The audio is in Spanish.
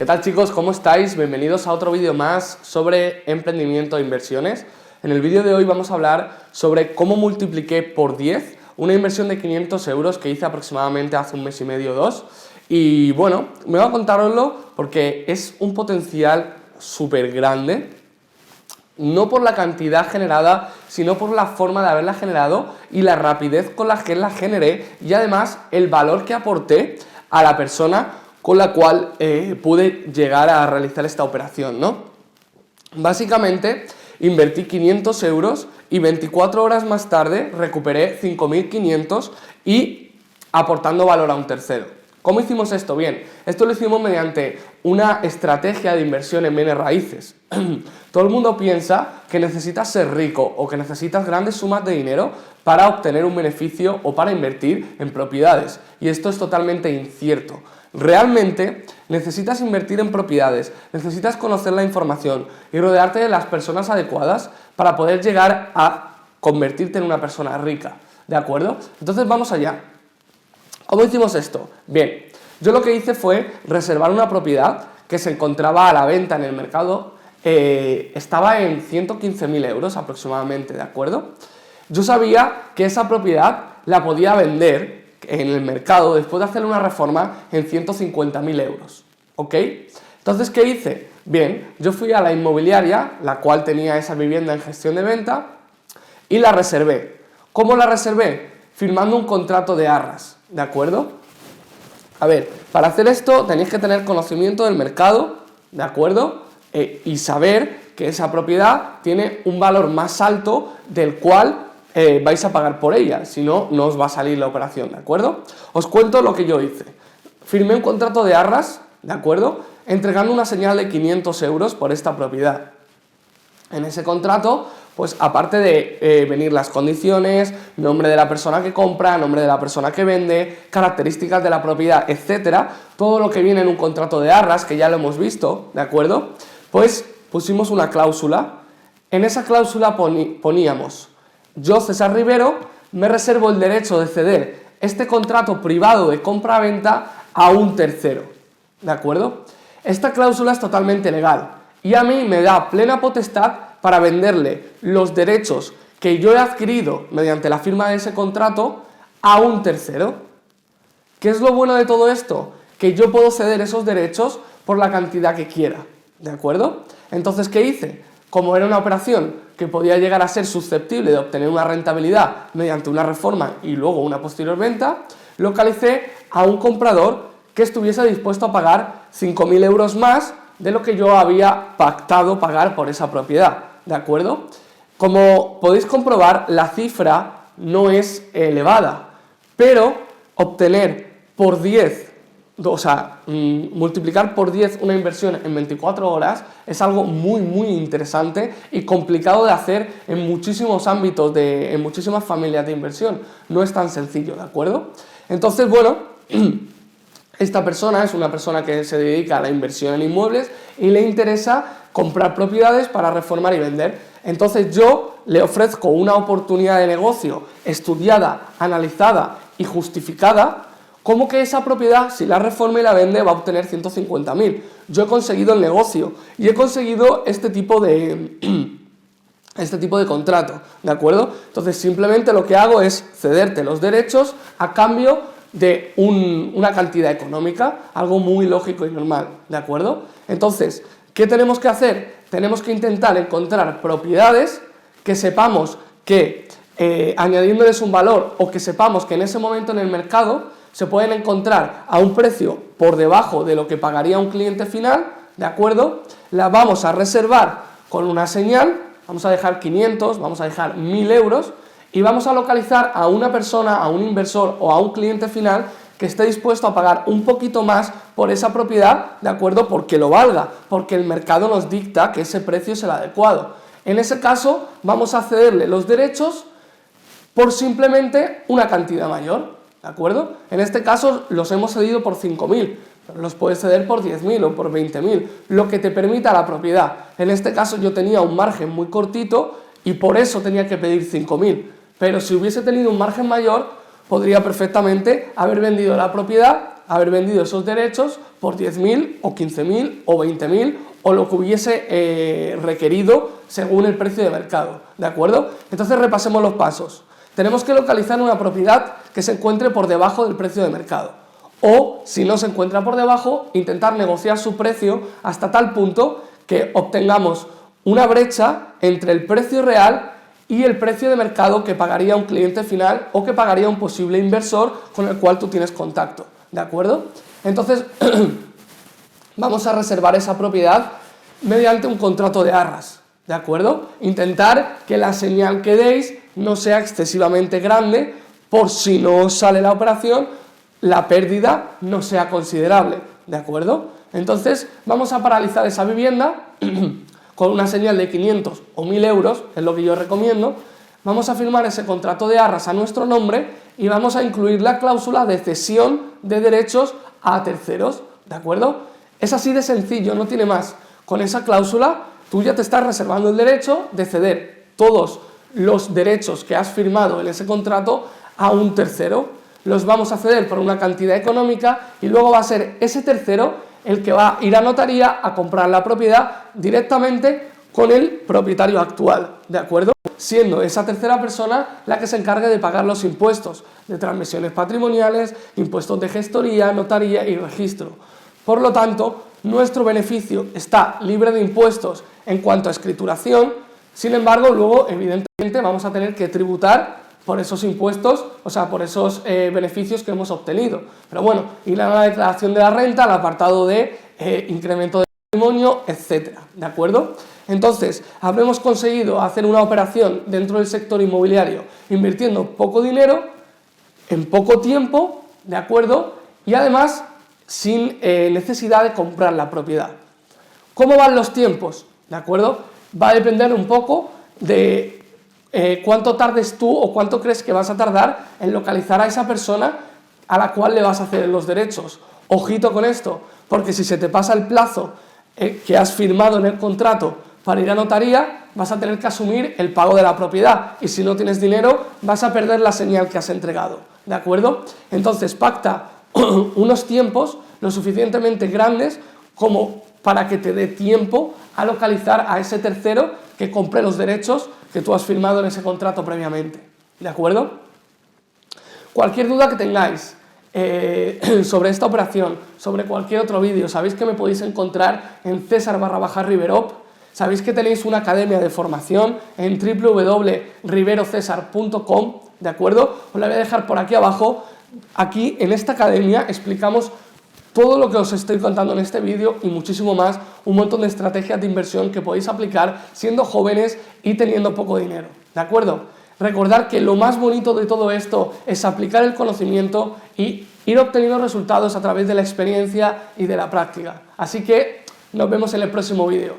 tal, chicos? ¿Cómo estáis? Bienvenidos a otro vídeo más sobre emprendimiento e inversiones. En el vídeo de hoy vamos a hablar sobre cómo multipliqué por 10 una inversión de 500 euros que hice aproximadamente hace un mes y medio o dos. Y bueno, me voy a contároslo porque es un potencial súper grande, no por la cantidad generada, sino por la forma de haberla generado y la rapidez con la que la generé, y además el valor que aporté a la persona con la cual pude llegar a realizar esta operación, ¿no? Básicamente invertí 500 euros y 24 horas más tarde recuperé 5.500 y aportando valor a un tercero. ¿Cómo hicimos esto? Bien, esto lo hicimos mediante una estrategia de inversión en bienes raíces. Todo el mundo piensa que necesitas ser rico o que necesitas grandes sumas de dinero para obtener un beneficio o para invertir en propiedades, y esto es totalmente incierto. Realmente necesitas invertir en propiedades, necesitas conocer la información y rodearte de las personas adecuadas para poder llegar a convertirte en una persona rica, ¿de acuerdo? Entonces vamos allá. ¿Cómo hicimos esto? Bien, yo lo que hice fue reservar una propiedad que se encontraba a la venta en el mercado, estaba en 115.000 euros aproximadamente, ¿de acuerdo? Yo sabía que esa propiedad la podía vender en el mercado después de hacer una reforma en 150.000 euros, ¿ok? Entonces, ¿qué hice? Bien, yo fui a la inmobiliaria, la cual tenía esa vivienda en gestión de venta, y la reservé. ¿Cómo la reservé? Firmando un contrato de arras, ¿de acuerdo? A ver, para hacer esto tenéis que tener conocimiento del mercado, ¿de acuerdo? Y saber que esa propiedad tiene un valor más alto del cual vais a pagar por ella, si no, no os va a salir la operación, ¿de acuerdo? Os cuento lo que yo hice. Firmé un contrato de arras, ¿de acuerdo? Entregando una señal de 500 euros por esta propiedad. En ese contrato, pues aparte de venir las condiciones, nombre de la persona que compra, nombre de la persona que vende, características de la propiedad, etcétera, todo lo que viene en un contrato de arras, que ya lo hemos visto, ¿de acuerdo? Pues pusimos una cláusula. En esa cláusula poníamos: yo, César Rivero, me reservo el derecho de ceder este contrato privado de compra-venta a un tercero, ¿de acuerdo? Esta cláusula es totalmente legal y a mí me da plena potestad para venderle los derechos que yo he adquirido mediante la firma de ese contrato a un tercero. ¿Qué es lo bueno de todo esto? Que yo puedo ceder esos derechos por la cantidad que quiera, ¿de acuerdo? Entonces, ¿qué hice? Como era una operación que podía llegar a ser susceptible de obtener una rentabilidad mediante una reforma y luego una posterior venta, localicé a un comprador que estuviese dispuesto a pagar 5.000 euros más de lo que yo había pactado pagar por esa propiedad, ¿de acuerdo? Como podéis comprobar, la cifra no es elevada, pero obtener por 10, o sea, multiplicar por 10 una inversión en 24 horas es algo muy interesante y complicado de hacer en muchísimos ámbitos, en muchísimas familias de inversión. No es tan sencillo, ¿de acuerdo? Entonces, bueno, esta persona es una persona que se dedica a la inversión en inmuebles y le interesa comprar propiedades para reformar y vender. Entonces yo le ofrezco una oportunidad de negocio estudiada, analizada y justificada, como que esa propiedad, si la reforma y la vende, va a obtener 150.000. Yo he conseguido el negocio y he conseguido este tipo de contrato, ¿de acuerdo? Entonces simplemente lo que hago es cederte los derechos a cambio de una cantidad económica, algo muy lógico y normal, ¿de acuerdo? Entonces, ¿qué tenemos que hacer? Tenemos que intentar encontrar propiedades que sepamos que añadiéndoles un valor, o que sepamos que en ese momento en el mercado se pueden encontrar a un precio por debajo de lo que pagaría un cliente final, ¿de acuerdo? Las vamos a reservar con una señal, vamos a dejar 500, vamos a dejar 1.000 euros y vamos a localizar a una persona, a un inversor o a un cliente final que esté dispuesto a pagar un poquito más por esa propiedad, ¿de acuerdo? Porque lo valga, porque el mercado nos dicta que ese precio es el adecuado. En ese caso vamos a cederle los derechos por simplemente una cantidad mayor, ¿de acuerdo? En este caso los hemos cedido por 5.000, pero los puedes ceder por 10.000 o por 20.000, lo que te permita la propiedad. En este caso yo tenía un margen muy cortito y por eso tenía que pedir 5.000, pero si hubiese tenido un margen mayor, podría perfectamente haber vendido la propiedad haber vendido esos derechos por 10.000 o 15.000 o 20.000 o lo que hubiese requerido según el precio de mercado, ¿de acuerdo? Entonces repasemos los pasos. Tenemos que localizar una propiedad que se encuentre por debajo del precio de mercado. O, si no se encuentra por debajo, intentar negociar su precio hasta tal punto que obtengamos una brecha entre el precio real y el precio de mercado que pagaría un cliente final o que pagaría un posible inversor con el cual tú tienes contacto, ¿de acuerdo? Entonces, vamos a reservar esa propiedad mediante un contrato de arras, ¿de acuerdo? Intentar que la señal que deis no sea excesivamente grande por si no sale la operación, la pérdida no sea considerable, ¿de acuerdo? Entonces, vamos a paralizar esa vivienda con una señal de 500 o 1.000 euros, es lo que yo recomiendo. Vamos a firmar ese contrato de arras a nuestro nombre y vamos a incluir la cláusula de cesión de derechos a terceros, ¿de acuerdo? Es así de sencillo, no tiene más. Con esa cláusula, tú ya te estás reservando el derecho de ceder todos los derechos que has firmado en ese contrato a un tercero. Los vamos a ceder por una cantidad económica y luego va a ser ese tercero el que va a ir a notaría a comprar la propiedad directamente con el propietario actual, ¿de acuerdo? Siendo esa tercera persona la que se encargue de pagar los impuestos de transmisiones patrimoniales, impuestos de gestoría, notaría y registro. Por lo tanto, nuestro beneficio está libre de impuestos en cuanto a escrituración, sin embargo, luego, evidentemente, vamos a tener que tributar por esos impuestos, o sea, por esos beneficios que hemos obtenido. Pero bueno, ir a la declaración de la renta, al apartado de incremento de patrimonio, etcétera, ¿de acuerdo? Entonces, habremos conseguido hacer una operación dentro del sector inmobiliario invirtiendo poco dinero, en poco tiempo, ¿de acuerdo? Y además, sin necesidad de comprar la propiedad. ¿Cómo van los tiempos? ¿De acuerdo? Va a depender un poco de cuánto tardes tú o cuánto crees que vas a tardar en localizar a esa persona a la cual le vas a ceder los derechos. Ojito con esto, porque si se te pasa el plazo que has firmado en el contrato para ir a notaría, vas a tener que asumir el pago de la propiedad y si no tienes dinero vas a perder la señal que has entregado, ¿de acuerdo? Entonces pacta unos tiempos lo suficientemente grandes como para que te dé tiempo a localizar a ese tercero que compre los derechos que tú has firmado en ese contrato previamente, ¿de acuerdo? Cualquier duda que tengáis sobre esta operación, sobre cualquier otro vídeo, sabéis que me podéis encontrar en Cesar_Riverop, sabéis que tenéis una academia de formación en www.riverocesar.com, ¿de acuerdo? Os la voy a dejar por aquí abajo. Aquí en esta academia explicamos todo lo que os estoy contando en este vídeo y muchísimo más, un montón de estrategias de inversión que podéis aplicar siendo jóvenes y teniendo poco dinero, ¿de acuerdo? Recordad que lo más bonito de todo esto es aplicar el conocimiento y ir obteniendo resultados a través de la experiencia y de la práctica. Así que nos vemos en el próximo vídeo.